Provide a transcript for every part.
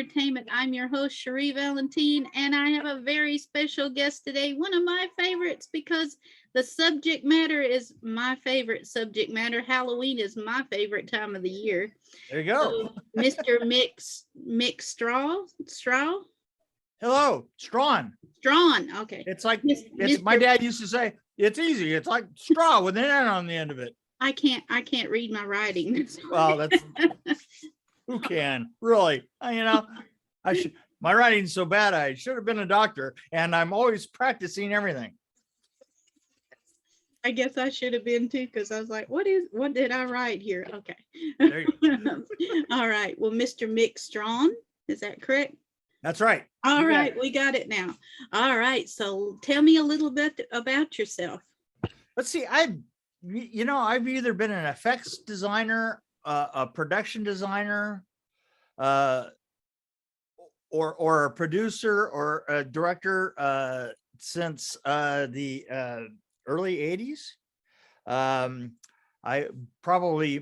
Entertainment. I'm your host, Cherri Valentine, and I have a very special guest today, one of my favorites, because the subject matter is my favorite subject matter. Halloween is my favorite time of the year. There you go. So, Mr. Mick Straw? Hello, Strawn. Strawn, okay. It's like my dad used to say, it's easy. It's like straw with an N on the end of it. I can't read my writing. Well, that's who can really? My writing's so bad. I should have been a doctor, and I'm always practicing everything. I guess I should have been too, because I was like, what did I write here? Okay. There you go. All right. Well, Mr. Mick Strawn, is that correct? That's right. All right, we got it now. All right. So tell me a little bit about yourself. Let's see. I've either been an effects designer, a production designer, or a producer or a director since the early 80s.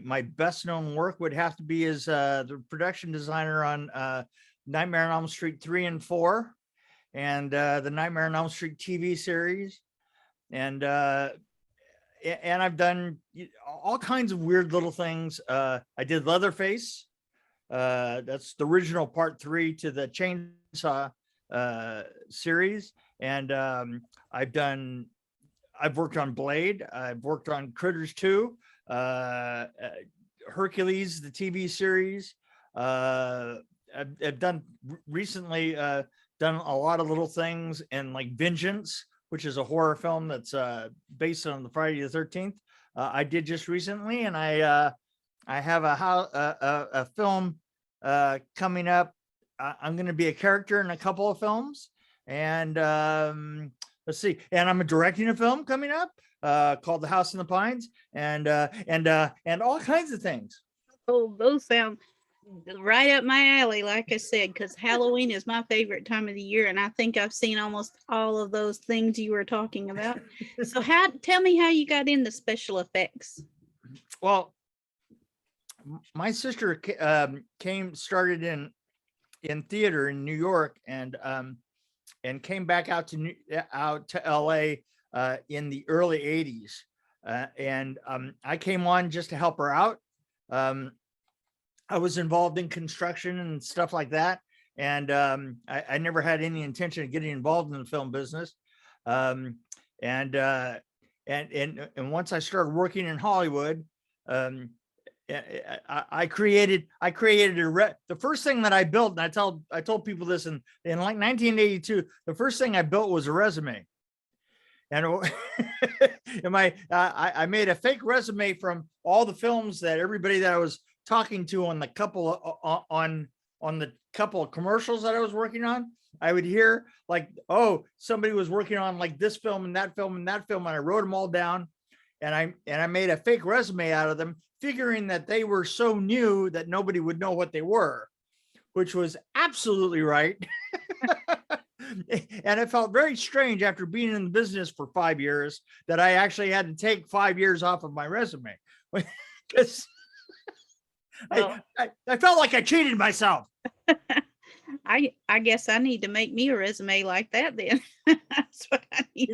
My best known work would have to be as the production designer on Nightmare on Elm Street 3 and 4, and the Nightmare on Elm Street TV series, and I've done all kinds of weird little things. I did Leatherface. That's the original part 3 to the Chainsaw series, and I've worked on Blade. I've worked on Critters 2, Hercules, the TV series. I've done recently done a lot of little things in like Vengeance, which is a horror film that's based on the Friday the 13th. I did just recently, and I have a film coming up. I'm going to be a character in a couple of films, and let's see. And I'm directing a film coming up called The House in the Pines, and all kinds of things. Oh, those sound right up my alley, like I said, because Halloween is my favorite time of the year, and I think I've seen almost all of those things you were talking about. So tell me how you got into special effects. Well, my sister started in theater in New York, and came back out to LA in the early 80s, and I came on just to help her out. I was involved in construction and stuff like that, and I never had any intention of getting involved in the film business. And once I started working in Hollywood, I created the first thing that I built, and I told people this in like 1982. The first thing I built was a resume, and I made a fake resume from all the films that everybody that I was talking to on the couple of commercials that I was working on. I would hear like, oh, somebody was working on like this film and that film and that film, and I wrote them all down, and I made a fake resume out of them, figuring that they were so new that nobody would know what they were, which was absolutely right. And it felt very strange after being in the business for 5 years that I actually had to take 5 years off of my resume, because I felt like I cheated myself. I guess I need to make me a resume like that then. That's what I need.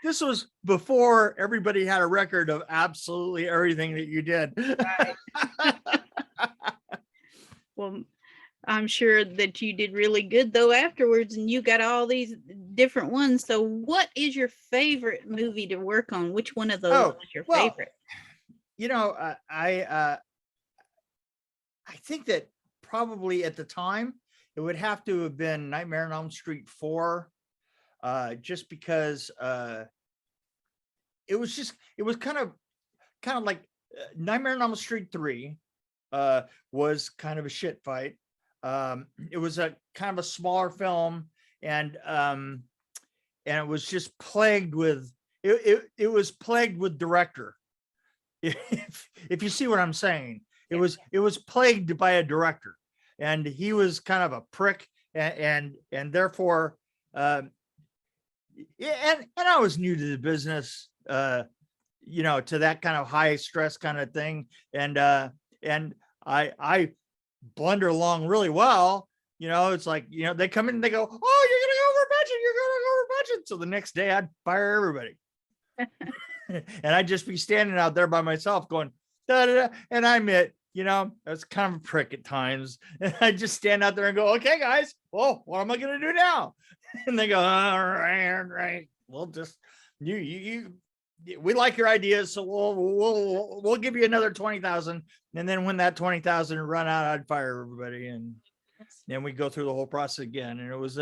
This was before everybody had a record of absolutely everything that you did. Right. Well, I'm sure that you did really good though afterwards, and you got all these different ones. So what is your favorite movie to work on? Which one of those was your favorite? I think that probably at the time it would have to have been Nightmare on Elm Street 4, just because it was kind of like Nightmare on Elm Street 3 was kind of a shit fight. It was a kind of a smaller film, and it was just plagued with director. If you see what I'm saying, it was plagued by a director, and he was kind of a prick, and therefore, and I was new to the business, to that kind of high stress kind of thing, and I blunder along really well. It's like, they come in and they go, oh, you're going to go over budget. You're going to go over budget. So the next day I'd fire everybody. And I'd just be standing out there by myself going, da, da, da. And I admit, I was kind of a prick at times. And I just stand out there and go, okay, guys, well, what am I going to do now? And they go, all right. We'll just, we like your ideas. So we'll give you another 20,000. And then when that 20,000 run out, I'd fire everybody. And then we go through the whole process again. And it was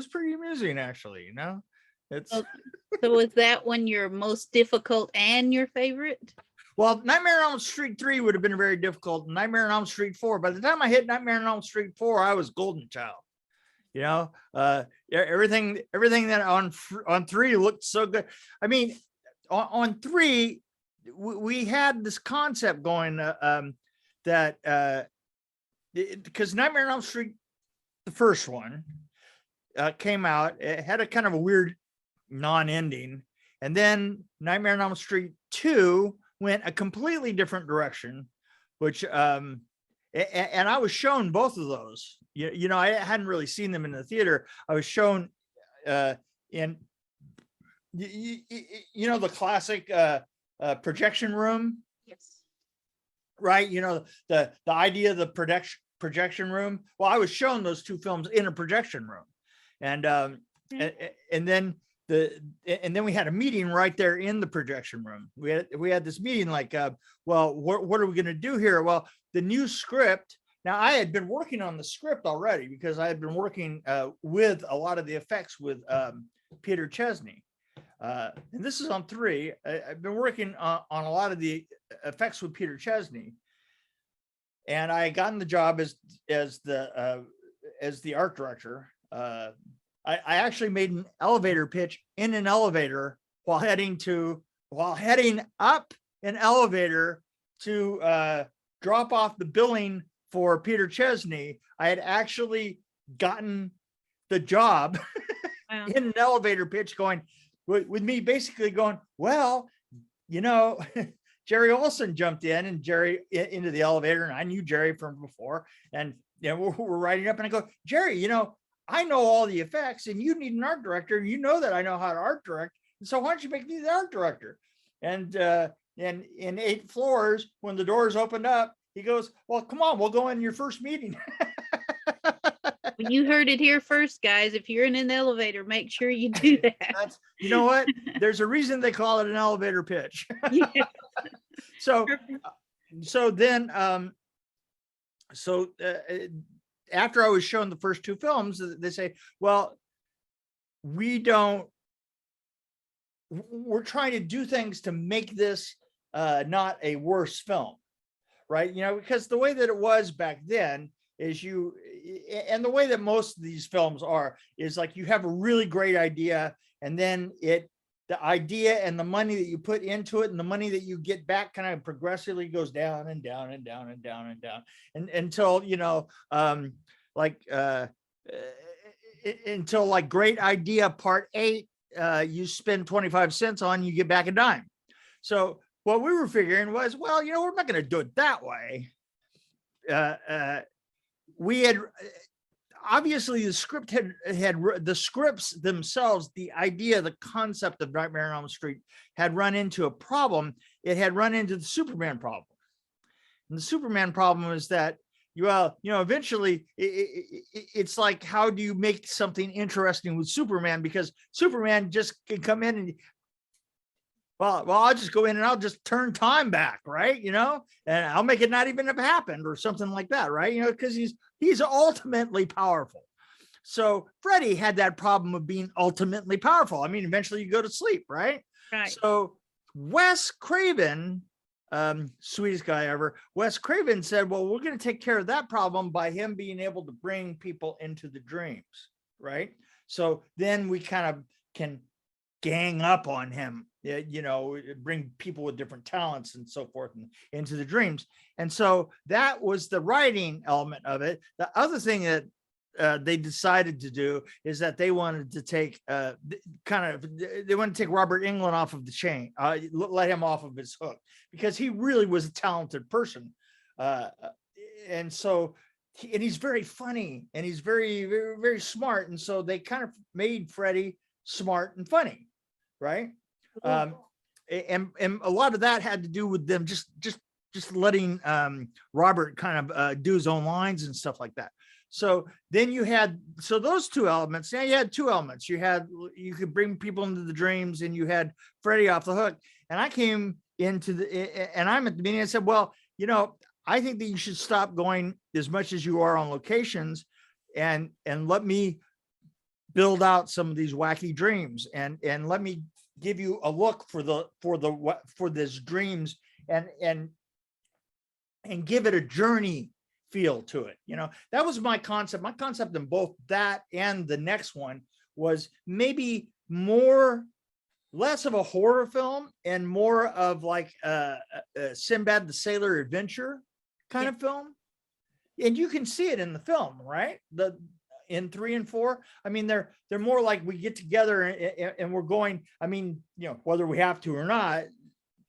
pretty amusing, actually, It's So was that one your most difficult and your favorite? Well, Nightmare on Elm Street 3 would have been very difficult. Nightmare on Elm Street 4. By the time I hit Nightmare on Elm Street 4, I was golden child. Everything that on 3 looked so good. I mean, on 3, we had this concept going that because Nightmare on Elm Street, the first one, came out. It had a kind of a weird non-ending, and then Nightmare on Elm Street 2 went a completely different direction, which and I was shown both of those. I hadn't really seen them in the theater. I was shown in the classic projection room. Yes. Right. The idea of the projection room. Well, I was shown those two films in a projection room, and then we had a meeting right there in the projection room. We had this meeting like, well, what are we going to do here? Well, the new script. Now, I had been working on the script already because I had been working with a lot of the effects with Peter Chesney. And this is on 3. I've been working on a lot of the effects with Peter Chesney, and I got in the job as the art director. I actually made an elevator pitch in an elevator while heading up an elevator to drop off the billing for Peter Chesney. I had actually gotten the job Wow. in an elevator pitch going with me basically going, well, Jerry Olson jumped in and Jerry into the elevator, and I knew Jerry from before. And we're writing up, and I go, Jerry, I know all the effects, and you need an art director. You know that I know how to art direct. And so why don't you make me the art director? And in 8 floors, when the doors opened up, he goes, well, come on, we'll go in your first meeting. When you heard it here first, guys, if you're in an elevator, make sure you do that. You know what? There's a reason they call it an elevator pitch. Yeah. So then, after I was shown the first 2 films, they say, well, we're trying to do things to make this not a worse film, right? Because the way that it was back then is and the way that most of these films are is like you have a really great idea, and then the idea and the money that you put into it and the money that you get back kind of progressively goes down and down and down and down and down until until like great idea part 8, you spend 25 cents on, you get back a dime. So what we were figuring was, well, we're not going to do it that way. We had obviously the script had the scripts themselves, the idea, the concept of Nightmare on Elm Street had run into a problem. It had run into the Superman problem. And the Superman problem is that, eventually it's like, how do you make something interesting with Superman? Because Superman just can come in and, well, I'll just go in and I'll just turn time back, right? And I'll make it not even have happened or something like that, right? Because he's ultimately powerful. So Freddy had that problem of being ultimately powerful. I mean, eventually you go to sleep, right? Right. So Wes Craven, sweetest guy ever, Wes Craven said, well, we're going to take care of that problem by him being able to bring people into the dreams, right? So then we kind of can gang up on him, bring people with different talents and so forth into the dreams. And so that was the writing element of it. The other thing that they decided to do is that they wanted to take they want to take Robert Englund off of the chain, let him off of his hook, because he really was a talented person. And so and he's very funny, and he's very, very, very smart. And so they kind of made Freddy smart and funny, right? Cool. And a lot of that had to do with them just letting Robert kind of do his own lines and stuff like that. So then you had, so those two elements. Now you had two elements. You could bring people into the dreams, and you had Freddy off the hook. And I came into and I'm at the meeting. I said, well, I think that you should stop going as much as you are on locations, and let me build out some of these wacky dreams, and let me give you a look for this dreams, and give it a journey feel to it. That was my concept. My concept in both that and the next one was maybe less of a horror film and more of like a Sinbad the Sailor Adventure kind of film. And you can see it in the film, right? In 3 and 4, I mean, they're more like we get together and we're going, I mean, whether we have to or not,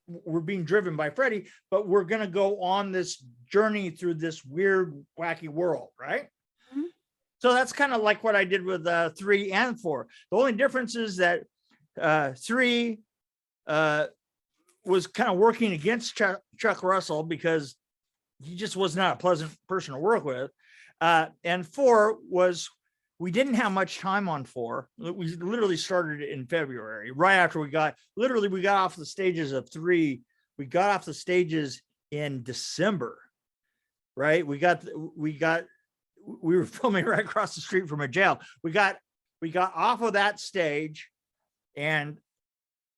we're being driven by Freddy, but we're going to go on this journey through this weird, wacky world, right? Mhm. So that's kind of like what I did with 3 and 4. The only difference is that 3 was kind of working against Chuck Russell, because he just was not a pleasant person to work with. And 4 was, we didn't have much time on 4. We literally started in February, right after we got off the stages of 3. We got off the stages in December, right? We were filming right across the street from a jail. We got off of that stage, and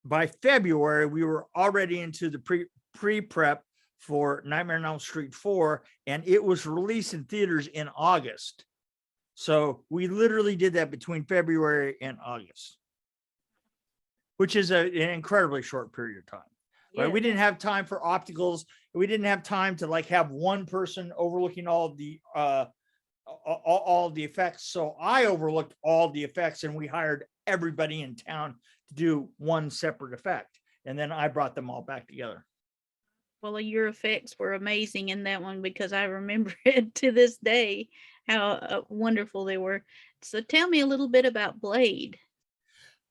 by February, we were already into the pre-prep for Nightmare on Elm Street 4, and it was released in theaters in August. So we literally did that between February and August, which is an incredibly short period of time. Right? Yeah. We didn't have time for opticals. We didn't have time to like have one person overlooking all of the effects. So I overlooked all the effects, and we hired everybody in town to do one separate effect. And then I brought them all back together. Well, your effects were amazing in that one, because I remember it to this day, how wonderful they were. So tell me a little bit about Blade.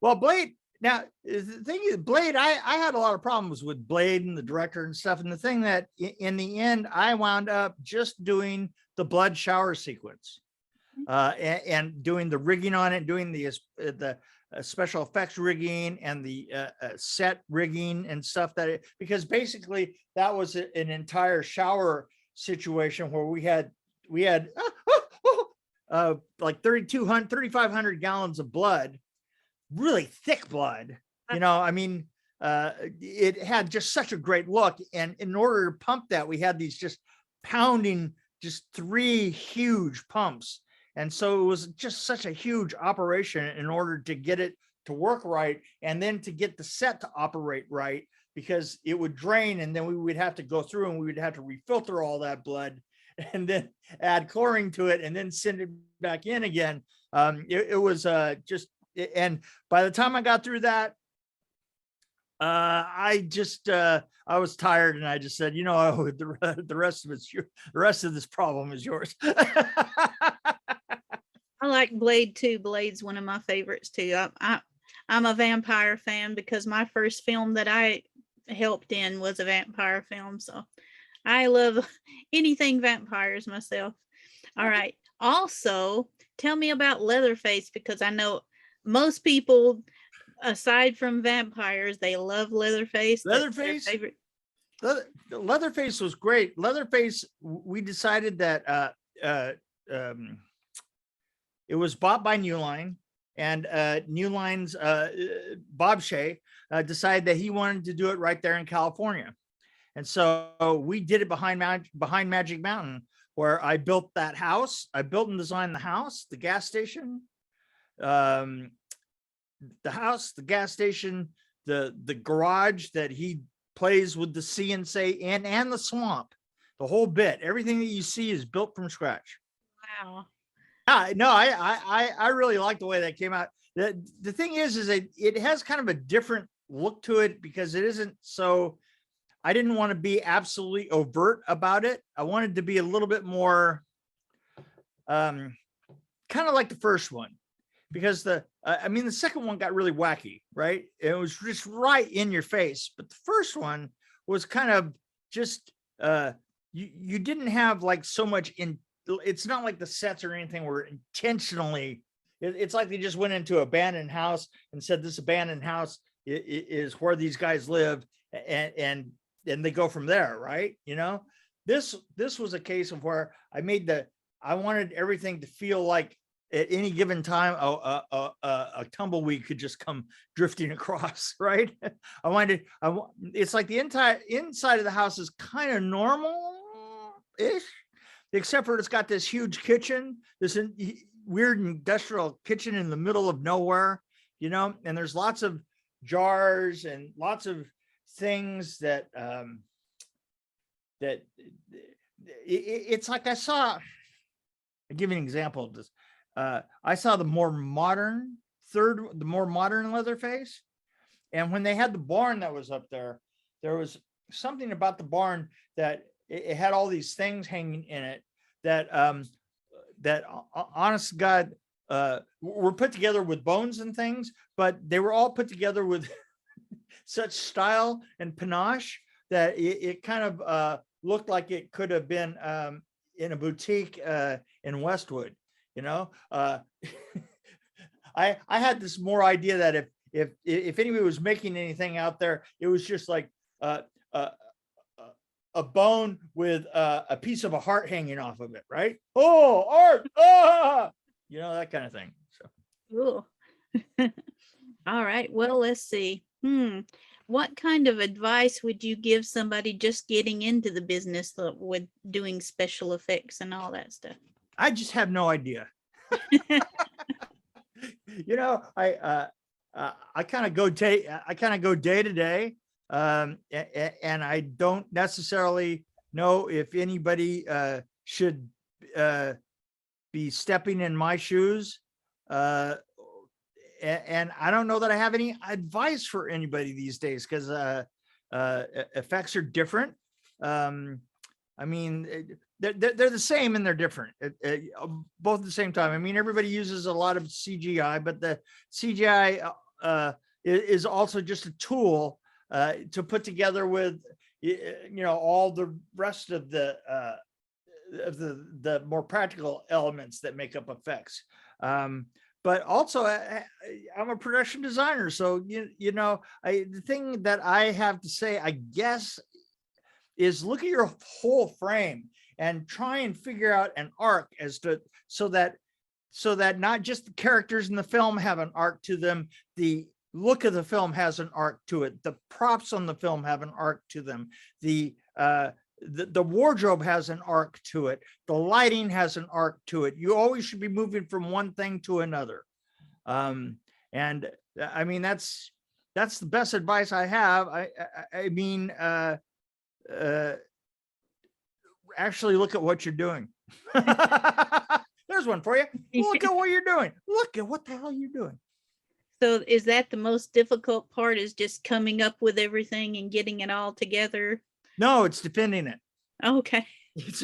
Well, Blade, now the thing is, Blade, I had a lot of problems with Blade and the director and stuff. And the thing that in the end, I wound up just doing the blood shower sequence and doing the rigging on it, doing the special effects rigging and the set rigging and stuff because basically that was an entire shower situation where we had like 3,500 gallons of blood, really thick blood, I mean, it had just such a great look. And in order to pump that, we had these just pounding, just 3 huge pumps. And so it was just such a huge operation in order to get it to work right, and then to get the set to operate right, because it would drain, and then we would have to go through and we would have to refilter all that blood and then add chlorine to it and then send it back in again. It was just, and by the time I got through that, I was tired, and I just said, the rest of this problem is yours. I like Blade too. Blade's one of my favorites too. I'm a vampire fan, because my first film that I helped in was a vampire film. So I love anything vampires myself. All right. Also, tell me about Leatherface, because I know most people, aside from vampires, they love Leatherface. Leatherface? Favorite. Leatherface was great. Leatherface, we decided that it was bought by New Line, and New Line's Bob Shea decided that he wanted to do it right there in California. And so we did it behind Magic Mountain, where I built that house. I built and designed the house, the gas station, the gas station, the garage that he plays with the CNC and the swamp, the whole bit. Everything that you see is built from scratch. Wow. No, I really like the way that came out. The thing is it has kind of a different look to it, because it isn't so, I didn't want to be absolutely overt about it. I wanted to be a little bit more kind of like the first one, because the second one got really wacky, right? It was just right in your face, but the first one was kind of just you didn't have like so much in. It's not like the sets or anything were intentionally. It's like they just went into an abandoned house and said this abandoned house is where these guys live, and they go from there, right? This was a case of where I wanted everything to feel like at any given time a tumbleweed could just come drifting across, right? It's like the entire inside of the house is kind of normal-ish, except for it's got this huge kitchen, this weird industrial kitchen in the middle of nowhere, and there's lots of jars and lots of things that it's like I'll give you an example of this. I saw the more modern Leatherface, and when they had the barn that was up there was something about the barn that it had all these things hanging in it that honest to God were put together with bones and things, but they were all put together with such style and panache that it kind of looked like it could have been in a boutique in Westwood. I had this more idea that if anybody was making anything out there, it was just like a bone with a piece of a heart hanging off of it, right? Oh, art, that kind of thing. So, all right. Well, let's see. What kind of advice would you give somebody just getting into the business with doing special effects and all that stuff? I just have no idea. I kind of go day to day. And I don't necessarily know if anybody should be stepping in my shoes. And I don't know that I have any advice for anybody these days, because effects are different. They're the same and they're different, both at the same time. Everybody uses a lot of CGI, but the CGI is also just a tool to put together with all the rest of the more practical elements that make up effects. But also I'm a production designer, so the thing that I have to say, I guess, is look at your whole frame and try and figure out an arc so that not just the characters in the film have an arc to them, the look of the film has an arc to it, the props on the film have an arc to them, the wardrobe has an arc to it, the lighting has an arc to it. You always should be moving from one thing to another. And that's the best advice I have. Actually look at what you're doing. There's one for you. Look at what you're doing. Look at what the hell you're doing. So is that the most difficult part, is just coming up with everything and getting it all together? No, it's defending it. Okay. It's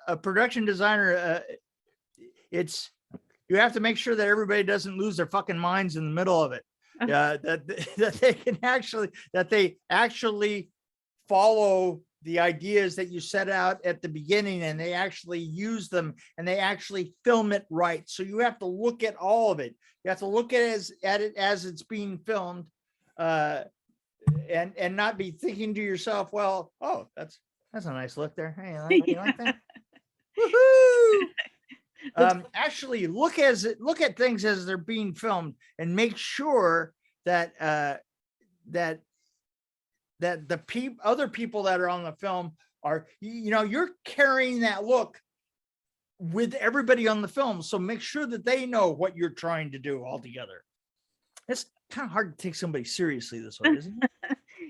a production designer. You have to make sure that everybody doesn't lose their fucking minds in the middle of it. That they actually follow the ideas that you set out at the beginning, and they actually use them, and they actually film it right. So you have to look at all of it. You have to look at it as it's being filmed, and not be thinking to yourself, well, oh, that's a nice look there. Hey, you like that? Woohoo! Actually look at things as they're being filmed, and make sure that the other people that are on the film are, you're carrying that look with everybody on the film. So make sure that they know what you're trying to do altogether. It's kind of hard to take somebody seriously this way, isn't it?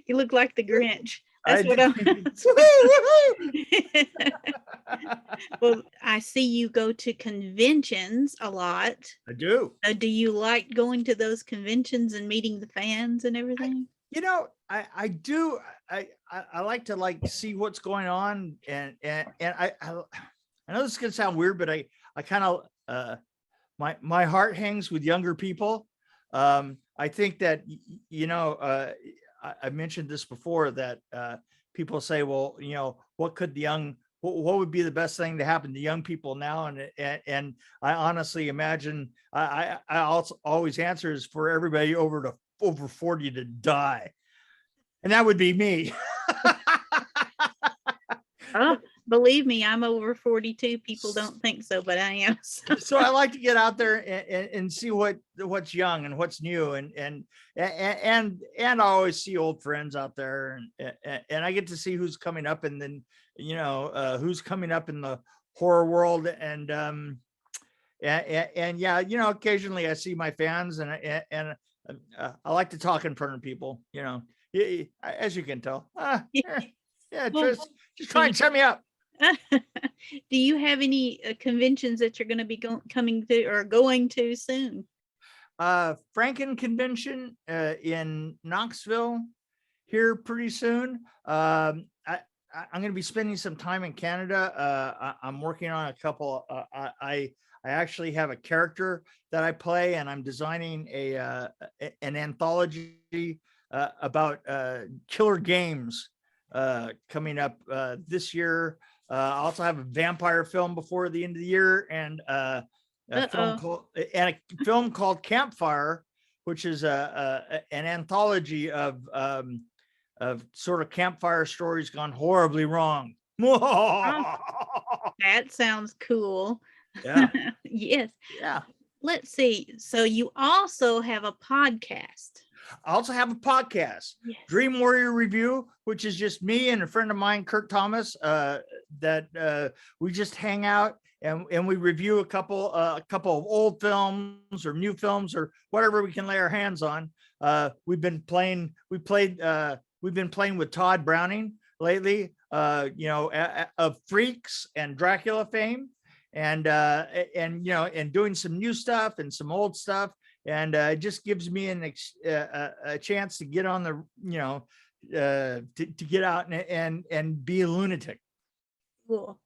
You look like the Grinch. That's what Well, I see you go to conventions a lot. I do. Do you like going to those conventions and meeting the fans and everything? I do. I like to like see what's going on, and I know this is gonna sound weird, but I kind of my heart hangs with younger people. I think that I mentioned this before, that people say, well, what could the young what would be the best thing to happen to young people now? And I honestly imagine I also always answer is for everybody over 40 to die. And that would be me. Oh, believe me, I'm over 42. People don't think so, but I am. So I like to get out there and see what's young and what's new, and I always see old friends out there, and I get to see who's coming up, and then who's coming up in the horror world, and yeah, occasionally I see my fans, and I like to talk in front of people, as you can tell. Yeah, just try and shut me up. Do you have any conventions that you're going to be coming to or going to soon? Franken convention in Knoxville here pretty soon. I'm going to be spending some time in Canada. I'm working on a couple. I actually have a character that I play, and I'm designing an anthology about killer games coming up this year. I also have a vampire film before the end of the year, and a film called Campfire, which is an anthology of sort of campfire stories gone horribly wrong. Oh, that sounds cool. Yeah. Yes. Yeah. Let's see. So you also have a podcast. I also have a podcast, yes. Dream Warrior Review, which is just me and a friend of mine, Kurt Thomas, that we just hang out and we review a couple of old films or new films or whatever we can lay our hands on. We've been playing with Todd Browning lately, of Freaks and Dracula fame, and doing some new stuff and some old stuff. And it just gives me a chance to get on the, to get out and be a lunatic. Cool.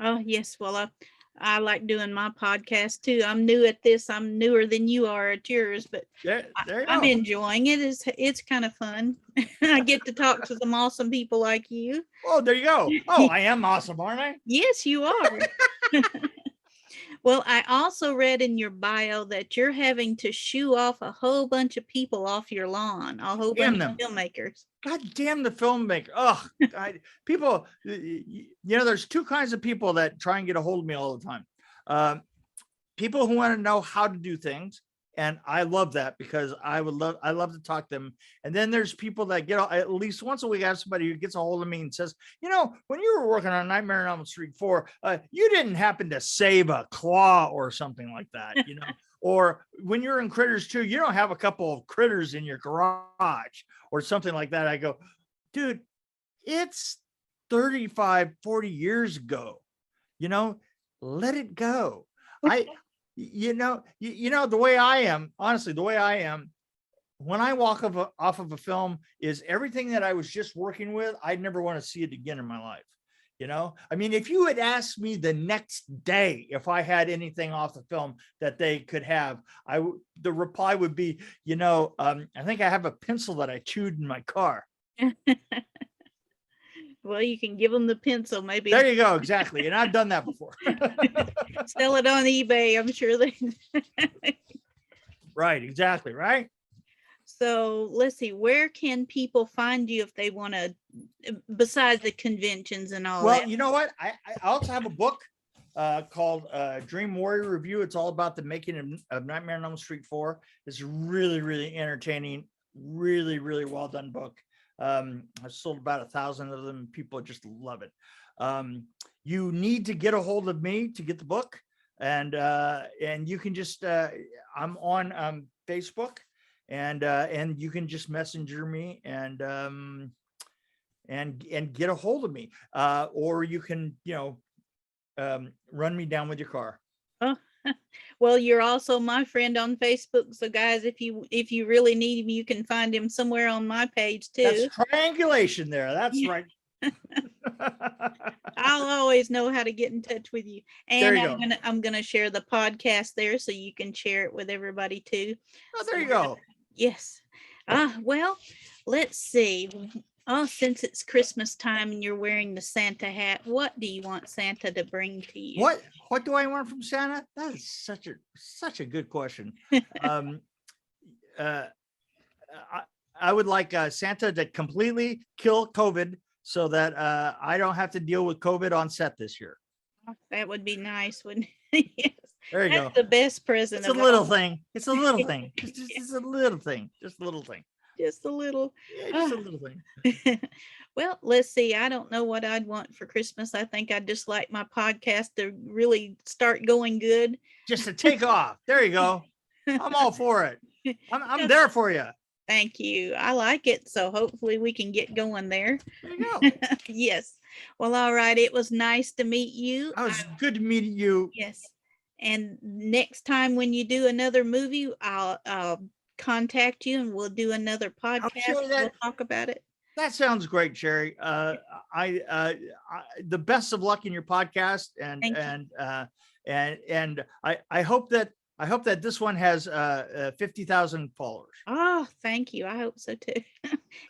Oh, yes. Well, I like doing my podcast too. I'm new at this. I'm newer than you are at yours, but I'm enjoying it. It's kind of fun. I get to talk to some awesome people like you. Oh, there you go. Oh, I am awesome, aren't I? Yes, you are. Well, I also read in your bio that you're having to shoo off a whole bunch of people off your lawn, a whole bunch of filmmakers. God damn the filmmaker. Oh, people, there's two kinds of people that try and get a hold of me all the time. People who want to know how to do things. And I love that because I love to talk to them. And then there's people that get at least once a week, I have somebody who gets a hold of me and says, when you were working on Nightmare on Elm Street 4, you didn't happen to save a claw or something like that, or when you're in Critters 2, you don't have a couple of critters in your garage or something like that. I go, dude, it's 35, 40 years ago, let it go. The way I am, honestly, when I walk off of a film is everything that I was just working with, I'd never want to see it again in my life. I mean, if you had asked me the next day if I had anything off the film that they could have, the reply would be, I think I have a pencil that I chewed in my car. Well, you can give them the pencil, maybe. There you go, exactly. And I've done that before. Sell it on eBay, I'm sure they. Right, exactly, right? So let's see, where can people find you if they want to, besides the conventions and all that? Well, you know what? I also have a book called Dream Warrior Review. It's all about the making of Nightmare on Elm Street 4. It's really, really entertaining, really, really well done book. I've sold about 1,000 of them. People just love it. You need to get a hold of me to get the book, and you can just I'm on Facebook, and you can just messenger me and get a hold of me, or you can run me down with your car. Oh, Well, you're also my friend on Facebook. So guys, if you really need him, you can find him somewhere on my page That's too. triangulation there. That's Yeah. right. I'll always know how to get in touch with you. There And you go. I'm gonna share the podcast there so you can share it with everybody too. Oh, there you So, go. yes. Well, let's see. Oh, since it's Christmas time and you're wearing the Santa hat, what do you want Santa to bring to you? What do I want from Santa? That is such a good question. Um, uh, I would like Santa to completely kill COVID so that I don't have to deal with COVID on set this year. That would be nice, wouldn't it? Yes. There you That's go. the best present It's a of little all. thing. It's a little thing. Just a little thing. Just a little thing. Just a little. Yeah, just a Ah. little thing. Well, let's see. I don't know what I'd want for Christmas. I think I'd just like my podcast to really start going good. Just to take off. There you go. I'm all for it. I'm Yes. there for you. Thank you. I like it. So hopefully we can get going there. There you go. Yes. Well, all right. It was nice to meet you. It was good to meet you. Yes. And next time when you do another movie, I'll contact you and we'll do another podcast. We'll talk about it. That sounds great, Cherri. The best of luck in your podcast, and I hope that this one has 50,000 followers. Oh, thank you. I hope so too.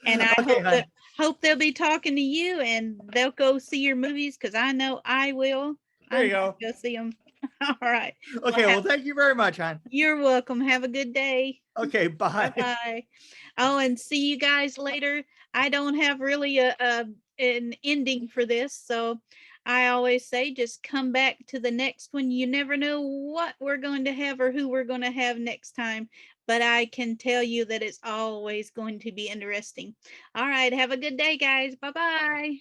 And I Okay, hope they'll be talking to you and they'll go see your movies because I know I will. There you I'm go. gonna Go see them. All right. Okay, well, thank you very much, hon. You're welcome. Have a good day. Okay, bye. Bye. Oh, and see you guys later. I don't have really an ending for this, so I always say just come back to the next one. You never know what we're going to have or who we're going to have next time, but I can tell you that it's always going to be interesting. All right, have a good day, guys. Bye-bye.